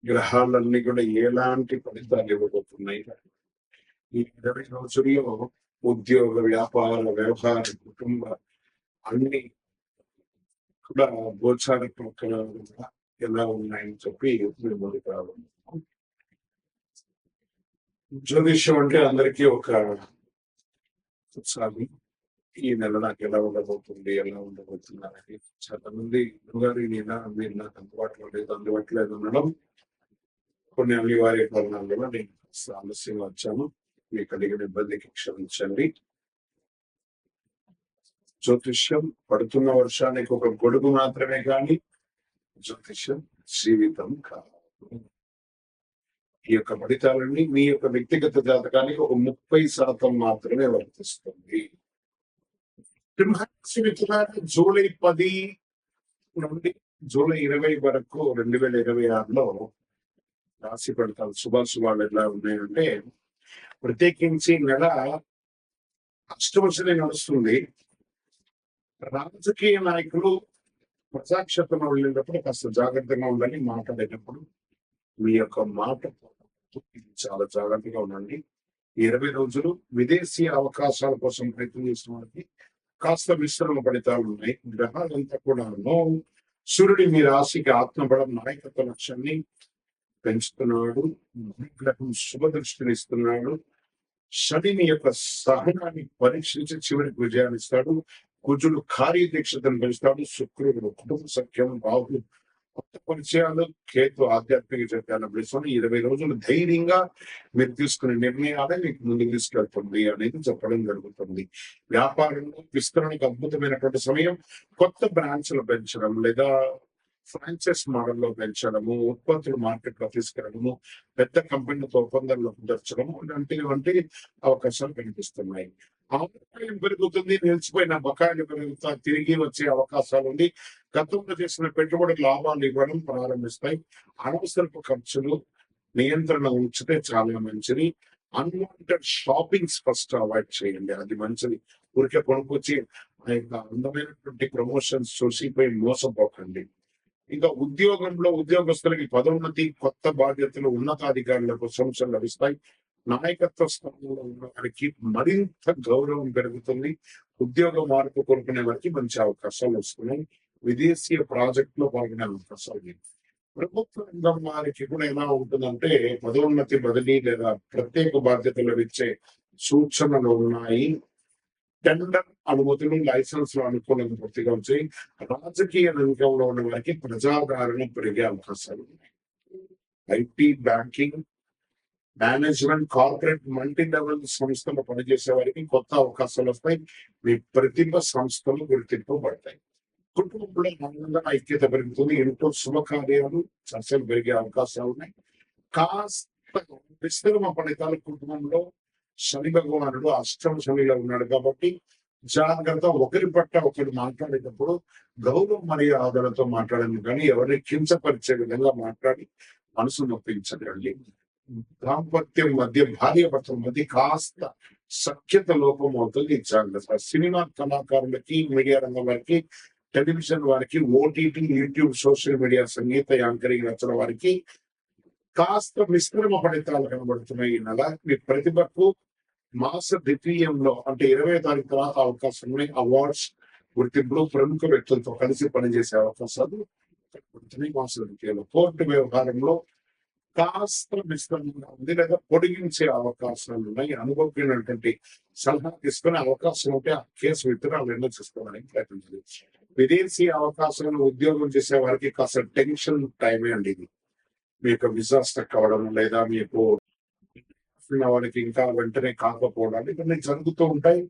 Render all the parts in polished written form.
గ్రహాలన్నీ కూడా ఎలాంటి ఫలితాలు ఇవ్వబోతున్నాయి. ఈ 20 రోజుల్లో ఉద్యోగ, వ్యాపార, వ్యవహార, కుటుంబ అన్ని కూడా గోచార ప్రకారం ఎలా ఉన్నాయని చెప్పి మేము ముందుకు రావాలి. జ్యోతిష్యం అంటే అందరికీ ఒక ఉత్సాహం. ఈ నెల నాకు ఎలా ఉండబోతుంది, ఎలా ఉండబోతుంది అనేది చాలా మంది గురుగారు మీరు నాకు అందుబాటులో లేదు అనడం కొన్ని అనివార్య కారణాల వల్ల నేను ఆలస్యంగా వచ్చాను. మీకు కలిగిన ఇబ్బందికి క్షమించండి. జ్యోతిష్యం పడుతున్న వర్షానికి ఒక గొడుగు మాత్రమే కానీ జ్యోతిష్యం జీవితం కాదు. ఈ యొక్క ఫలితాలన్నీ మీ యొక్క వ్యక్తిగత జాతకానికి ఒక 30% మాత్రమే వర్తిస్తుంది. జూలై 10 నుండి జూలై 20 వరకు 2026లో రాశి ఫలితాలు శుభాశుభాలు ఎలా ఉన్నాయంటే, ప్రత్యేకించి నెల అష్టమ శని నడుస్తుంది. రాజకీయ నాయకులు ప్రజాక్షేత్రంలో వెళ్ళేటప్పుడు కాస్త జాగ్రత్తగా ఉండాలి. మాట్లాడేటప్పుడు మీ యొక్క మాట చాలా జాగ్రత్తగా ఉండండి. 20 రోజులు విదేశీ అవకాశాల కోసం ప్రయత్నం చేసిన వారికి కాస్త మిశ్రమ ఫలితాలు ఉన్నాయి. గ్రహాలంతా కూడాను సూర్యుడి మీ రాశికి ఆత్మబలం నాయకత్వ లక్ష్యాన్ని పెంచుతున్నాడు. గ్రహం శుభ దృష్టినిస్తున్నాడు. శని యొక్క సహనాన్ని పరీక్షించి చివరికి విజయాన్ని ఇస్తాడు. కుజుడు కార్యదీక్షతను పెంచుతాడు. శుక్రుడు కుటుంబ సఖ్యం, రాహు కొత్త పరిచయాలు, కేతు ఆధ్యాత్మిక చర్యలు పెంచుతాడు. 20 రోజులు ధైర్యంగా మీరు తీసుకునే నిర్ణయాలే మీకు ముందుకు తీసుకెళ్తుంది అనేది చెప్పడం జరుగుతుంది. వ్యాపారంలో విస్తరణకు అద్భుతమైనటువంటి సమయం. కొత్త బ్రాంచ్లు పెంచడం లేదా ఫ్రాంచైజ్ మోడల్లో పెంచడము, ఉత్పత్తులు మార్కెట్ లో తీసుకెళ్లడము, పెద్ద కంపెనీలతో ఒప్పందాల్లో కుదర్చడము ఇలాంటి అవకాశాలు కనిపిస్తున్నాయి. ఆదాయం పెరుగుతుంది. నిలిచిపోయిన బకాయిలు పెరుగుతా తిరిగి వచ్చే అవకాశాలు ఉంది. గతంలో చేసిన పెట్టుబడి లాభాలు ఇవ్వడం ప్రారంభిస్తాయి. అనవసరపు ఖర్చులు నియంత్రణ ఉంచితే చాలా మంచిది. అన్వాంటెడ్ షాపింగ్స్ ఫస్ట్ అవాయిడ్ చేయండి, అది మంచిది. ఊరికే కొనుక్కొచ్చి ఆ యొక్క అందమైనటువంటి ప్రమోషన్స్ చూసి పోయి మోసపోకండి. ఇంకా ఉద్యోగంలో ఉద్యోగస్తులకి పదోన్నతి, కొత్త బాధ్యతలు, ఉన్నతాధికారులకు ప్రశంసలు లభిస్తాయి. నాయకత్వ స్థానంలో ఉన్న వారికి మరింత గౌరవం పెరుగుతుంది. ఉద్యోగ మార్పు కోరుకునే వారికి మంచి అవకాశాలు వస్తున్నాయి. విదేశీ ప్రాజెక్టులో పాల్గొనే అవకాశాలు. ప్రభుత్వ రంగం వారికి కూడా ఎలా ఉంటుందంటే, పదోన్నతి, బదిలీ లేదా ప్రత్యేక బాధ్యతలు ఇచ్చే సూచనలు ఉన్నాయి. టెండర్ అనుమతులు, లైసెన్స్లు అనుకూలంగా పూర్తిగా వచ్చాయి. రాజకీయ రంగంలో ఉన్న వారికి ప్రజాదరణ పెరిగే అవకాశాలు ఉన్నాయి. IT, banking, management, corporate, multi level సంస్థలు పనిచేసే వారికి కొత్త అవకాశాలు వస్తాయి. మీ ప్రతిభ సంస్థలు గుర్తింపబడతాయి. కుటుంబంలో ఆనంద ఐక్యత పెరుగుతుంది. ఇంట్లో శుభకార్యాలు, చర్చలు పెరిగే అవకాశాలు ఉన్నాయి. కాస్త విస్తరణ ఫలితాలు కుటుంబంలో శని భగవానుడు అష్టమ శనిలో ఉన్నాడు కాబట్టి జాగ్రత్త. ఒకరి పట్ల ఒకరు మాట్లాడేటప్పుడు గౌరవ మర్యాదలతో మాట్లాడండి, కానీ ఎవరిని కించపరిచే విధంగా మాట్లాడి మనసు నొప్పించకండి. దాంపత్యం మధ్య, భార్య భర్తల మధ్య కాస్త సఖ్యత లోపం అవుతుంది, జాగ్రత్త. సినిమా కళాకారులకి, మీడియా రంగం వారికి, టెలివిజన్ వారికి, ఓటీటీ, యూట్యూబ్, సోషల్ మీడియా, సంగీత యాంకరింగ్ రచన వారికి కాస్త మిశ్రమ ఫలితాలు కనబడుతున్నాయి. ఈ నెల మీ ప్రతిభకు మాస ద్వితీయంలో అంటే 20వ తారీఖు తర్వాత అవకాశం ఉన్నాయి. అవార్డ్స్, గుర్తింపులు, ప్రముఖ వ్యక్తులతో కలిసి పనిచేసే అవకాశాలు కనబడుతున్నాయి మాస ద్వితీయంలో. కోర్టు వ్యవహారంలో కాస్త మిశ్రమంగా ఉంది లేదా పొడిగించే అవకాశాలు ఉన్నాయి. అనుభవమైనటువంటి సలహా తీసుకునే అవకాశం ఉంటే ఆ కేసు విత్తనాలు ఎన్నో చేసుకోవడానికి ప్రయత్నించాలి. విదేశీ అవకాశాలను ఉద్యోగం చేసే వారికి కాస్త టెన్షన్ టైమే అండి ఇది. మీ యొక్క విజా స్టక్ అవ్వడం లేదా మీకు వారికి ఇంకా వెంటనే కాకపోవడాలు ఇవన్నీ జరుగుతూ ఉంటాయి.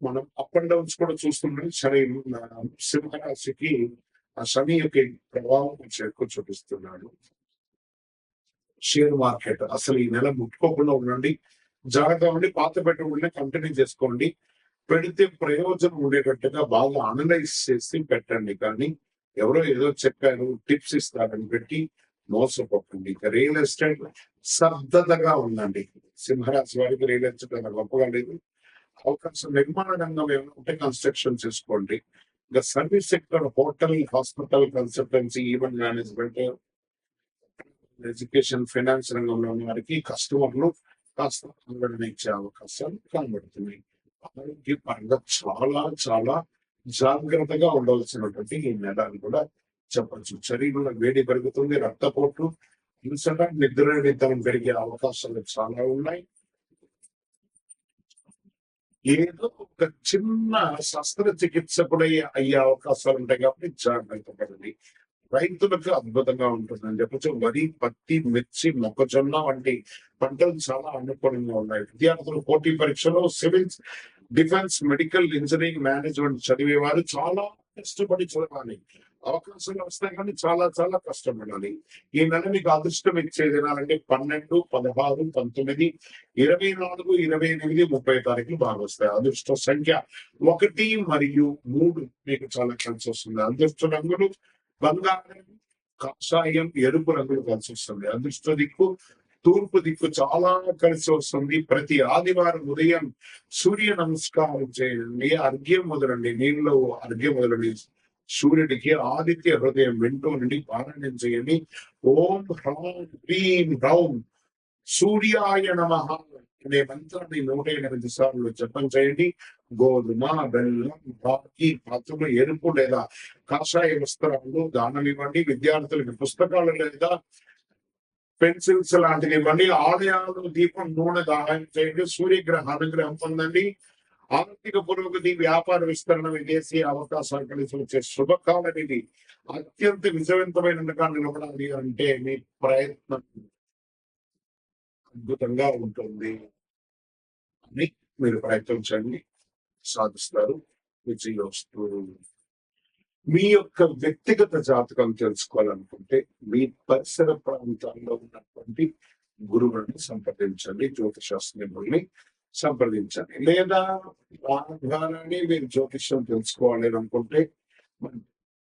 మనం అప్ అండ్ డౌన్స్ కూడా చూస్తుంటే శని సింహరాశికి ఆ శని యొక్క ప్రభావం కొంచెం ఎక్కువ చూపిస్తున్నాడు. షేర్ మార్కెట్ అసలు ఈ నెల ముట్టుకోకుండా ఉండండి, జాగ్రత్తగా ఉండి పాత పెట్టుబడిని కంటిన్యూ చేసుకోండి. పెడితే ప్రయోజనం ఉండేటట్టుగా బాగా అనలైజ్ చేసి పెట్టండి, కానీ ఎవరో ఏదో చెప్పారు టిప్స్ ఇస్తారని పెట్టి మోసపోకండి. రియల్ ఎస్టేట్ శ్రద్ధగా ఉందండి. సింహరాశి వారికి రియల్ ఎస్టేట్ అంత గొప్పగా లేదు. అవకాశం నిర్మాణ రంగం ఏమైనా ఉంటే కన్స్ట్రక్షన్ చేసుకోండి. ఇంకా service sector, hotel, hospital, consultancy, event management, education finance రంగంలో ఉన్న వారికి కస్టమర్లు కాస్త ఆందోళన ఇచ్చే అవకాశాలు కనబడుతున్నాయి. ఆరోగ్యపరంగా చాలా చాలా జాగ్రత్తగా ఉండవలసినటువంటి ఈ నెల అని కూడా చెప్పచ్చు. శరీరంలో వేడి పెరుగుతుంది, రక్తపోట్లు, ఇన్సట నిద్రనితనం పెరిగే అవకాశాలు చాలా ఉన్నాయి. ఏదో ఒక చిన్న శస్త్రచికిత్స కూడా అయ్యే అవకాశాలు ఉంటాయి కాబట్టి జాగ్రత్త పడండి. రైతులకు అద్భుతంగా ఉంటుందని చెప్పచ్చు. వరి, పత్తి, మిర్చి, మొక్కజొన్న వంటి పంటలు చాలా అనుకూలంగా ఉన్నాయి. విద్యార్థులు పోటీ పరీక్షలో civils, defence, medical, engineering, management చదివేవారు చాలా కష్టపడి చదవాలి. అవకాశాలు వస్తాయి కానీ చాలా చాలా కష్టపడాలి. ఈ నెల మీకు అదృష్టం ఇచ్చే దినాలంటే 12, 16, 19, 24, 28, 30 తారీఖులు బాగా వస్తాయి. అదృష్ట సంఖ్య 1 మరియు 3 మీకు చాలా కలిసి వస్తుంది. అదృష్ట రంగులు బంగారం, కాషాయం, ఎరుపు రంగులు కలిసి వస్తుంది. అదృష్ట దిక్కు తూర్పు దిక్కు చాలా కలిసి వస్తుంది. ప్రతి ఆదివారం ఉదయం సూర్య నమస్కారం చేయండి, అర్ఘ్యం మొదలండి, నీళ్ళు అర్ఘ్యం మొదలండి సూర్యుడికి, ఆదిత్య హృదయం వింటూ నుండి పారాయణం చేయండి. ఓం హ్రాం హ్రీం హ్రౌం సూర్యాయ నమః అనే మంత్రాన్ని 108 సార్లు జపం చేయండి. గోధుమ, బెల్లం, రాగి పాత్రలు, ఎరుపు లేదా కాషాయ వస్త్రాలు దానం ఇవ్వండి. విద్యార్థులకు పుస్తకాలు లేదా పెన్సిల్స్ లాంటివి ఇవ్వండి. ఆలయాలు దీపం నూనె దానం చేయండి. సూర్యగ్రహ అనుగ్రహం పొందండి. ఆర్థిక పురోగతి, వ్యాపార విస్తరణ, విదేశీ అవకాశాలు కలిసి వచ్చే శుభకాలం ఇది. అత్యంత విజయవంతమైనగా నిలబడాలి అంటే మీ ప్రయత్నం అద్భుతంగా ఉంటుంది అని మీరు ప్రయత్నించండి, సాధిస్తారు, విజయోస్తు. మీ యొక్క వ్యక్తిగత జాతకం తెలుసుకోవాలనుకుంటే మీ పరిసర ప్రాంతాల్లో ఉన్నటువంటి గురువులను సంప్రదించండి, జ్యోతిషాస్త్రుల్ని సంప్రదించండి. లేదా ద్వారానే మీరు జ్యోతిష్యం తెలుసుకోవాలి అనుకుంటే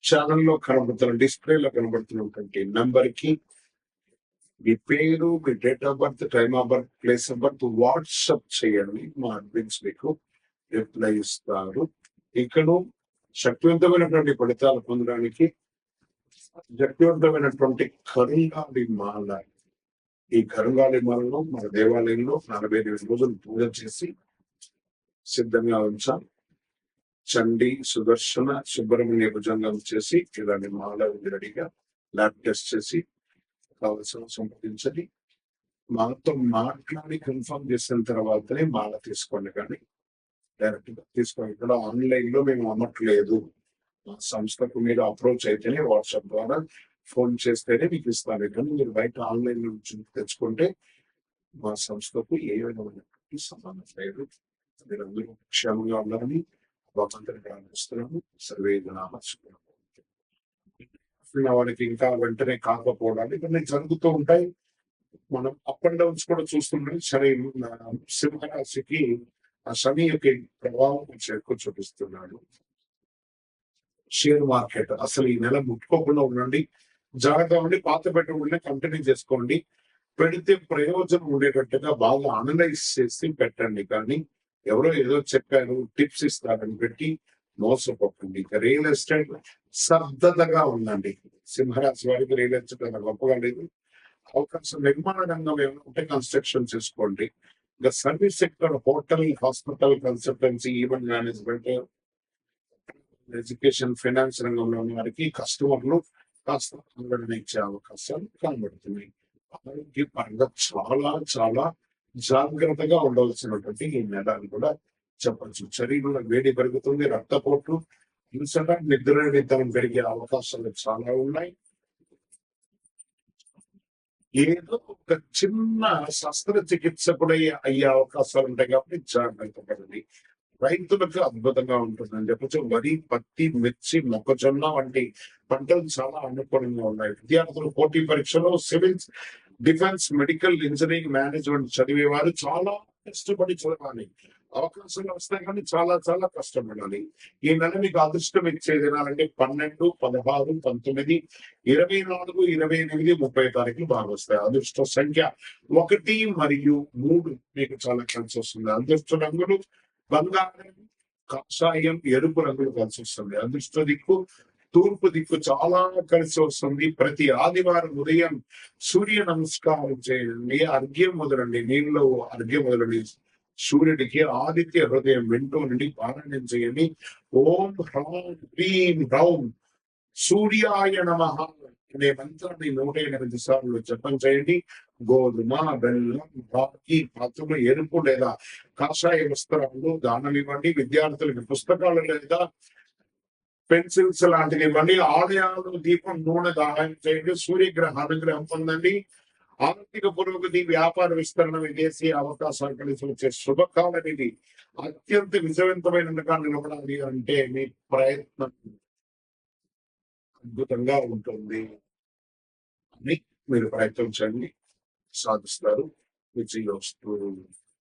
ఛానల్లో కనబడుతున్న డిస్ప్లేలో కనబడుతున్నటువంటి నంబర్ కి మీ పేరు, మీ date of birth, time of birth, place of birth WhatsApp చేయండి. మా అడ్మిన్స్ మీకు రిప్లై ఇస్తారు. ఇక్కడ శక్తివంతమైనటువంటి ఫలితాలు పొందడానికి శక్తివంతమైనటువంటి కరుంగాలి మాల, ఈ కరుంగాలి మాలను మన దేవాలయంలో 48 రోజులు పూజ చేసి సిద్ధంగా ఉంచాం. చండి, సుదర్శన, సుబ్రహ్మణ్య భుజంగం చేసి ఇలాంటి మాల రెడీగా ల్యాబ్ టెస్ట్ చేసి కావలసిన సంప్రదించండి. మాతో మాట్లాడి కన్ఫర్మ్ చేసిన తర్వాతనే మాల తీసుకోండి, కానీ డైరెక్ట్ గా తీసుకోండి. ఇక్కడ ఆన్లైన్ లో మేము అమ్మట్లేదు. మా సంస్థకు మీరు అప్రోచ్ అయితేనే, వాట్సాప్ ద్వారా ఫోన్ చేస్తేనే మీకు ఇస్తాను. కానీ మీరు బయట ఆన్లైన్ నుంచి తెచ్చుకుంటే మా సంస్థకు ఏ విధమైనటువంటి సంబంధం లేదు. మీరందరూ క్షేమంగా ఉండాలని భగవంతుని ప్రార్థిస్తున్నాము. సర్వే జనాః సుఖినో భవంతు. వాడికి ఇంకా వెంటనే కాకపోవడానికి ఇవన్నీ జరుగుతూ ఉంటాయి. మనం అప్ అండ్ డౌన్స్ కూడా చూస్తుంటే శని, సింహరాశికి ఆ శని యొక్క ప్రభావం కొంచెం ఎక్కువ చూపిస్తున్నాడు. షేర్ మార్కెట్ అసలు ఈ నెల ముట్టుకోకుండా ఉండండి, జాగ్రత్తగా ఉండి పాత పెట్టుబడిని కంటిన్యూ చేసుకోండి. పెడితే ప్రయోజనం ఉండేటట్టుగా బాగా అనలైజ్ చేసి పెట్టండి, కానీ ఎవరో ఏదో చెప్పారు టిప్స్ ఇస్తారని పెట్టి మోసపోకండి. ఇక రియల్ ఎస్టేట్ శ్రద్ధగా ఉందండి. సింహరాశి వారికి రియల్ ఎస్టేట్ అంత గొప్పగా లేదు. అవకాశం నిర్మాణ రంగం ఏమైనా ఉంటే కన్స్ట్రక్షన్ చేసుకోండి. ఇంకా service sector, hotel, hospital, consultancy, event management, education finance రంగంలో ఉన్న వారికి కస్టమర్లు కాస్త ఆందోళన ఇచ్చే అవకాశాలు కనబడుతున్నాయి. ఆరోగ్యపరంగా చాలా చాలా జాగ్రత్తగా ఉండవలసినటువంటి ఈ నెల అని కూడా చెప్పచ్చు. శరీరంలో వేడి పెరుగుతుంది, రక్తపోట్లు, ఇన్సట నిద్రనితనం పెరిగే అవకాశాలు చాలా ఉన్నాయి. ఏదో ఒక చిన్న శస్త్రచికిత్స కూడా అయ్యే అవకాశాలు ఉంటాయి కాబట్టి జాగ్రత్త పడండి. రైతులకు అద్భుతంగా ఉంటుందని చెప్పచ్చు. వరి, పత్తి, మిర్చి, మొక్కజొన్న వంటి పంటలు చాలా అనుకూలంగా ఉన్నాయి. విద్యార్థులు పోటీ పరీక్షలో civils, defence, medical, engineering, management చదివేవారు చాలా కష్టపడి చదవాలి. అవకాశాలు వస్తాయి కానీ చాలా చాలా కష్టపడాలి. ఈ నెల మీకు అదృష్టం ఇచ్చే దినాలంటే 12, 16, 19, 24, 28, 30 తారీఖులు బాగా వస్తాయి. అదృష్ట సంఖ్య 1 మరియు 3 మీకు చాలా కలిసి వస్తుంది. అదృష్ట రంగులు బంగారం, కాషాయం, ఎరుపు రంగులు కలిసి వస్తుంది. అదృష్ట దిక్కు తూర్పు దిక్కు చాలా కలిసి వస్తుంది. ప్రతి ఆదివారం ఉదయం సూర్య నమస్కారం చేయండి, అర్ఘ్యం వదలండి, నీళ్ళు అర్ఘ్యం వదలండి సూర్యుడికి. ఆదిత్య హృదయం వింటూ నుండి పారాయణం చేయండి. ఓం హ్రాం హ్రీం హ్రౌం సూర్యాయ నమః అనే మంత్రాన్ని 108 సార్లు జపం చేయండి. గోధుమ, బెల్లం, రాగి పాత్రలు, ఎరుపు లేదా కాషాయ వస్త్రాలు దానం ఇవ్వండి. విద్యార్థులకు పుస్తకాలు లేదా పెన్సిల్స్ లాంటివి ఇవ్వండి. ఆలయాలు దీపం నూనె దానం చేయండి. సూర్యగ్రహ అనుగ్రహం పొందండి. ఆర్థిక పురోగతి, వ్యాపార విస్తరణ, విదేశీ అవకాశాలు కలిసి వచ్చే శుభకాలం ఇది. అత్యంత విజయవంతమైనగా నిలబడాలి అంటే మీ ప్రయత్నం అద్భుతంగా ఉంటుంది అని మీరు ప్రయత్నించండి, సాధిస్తారు. విజయోస్తు.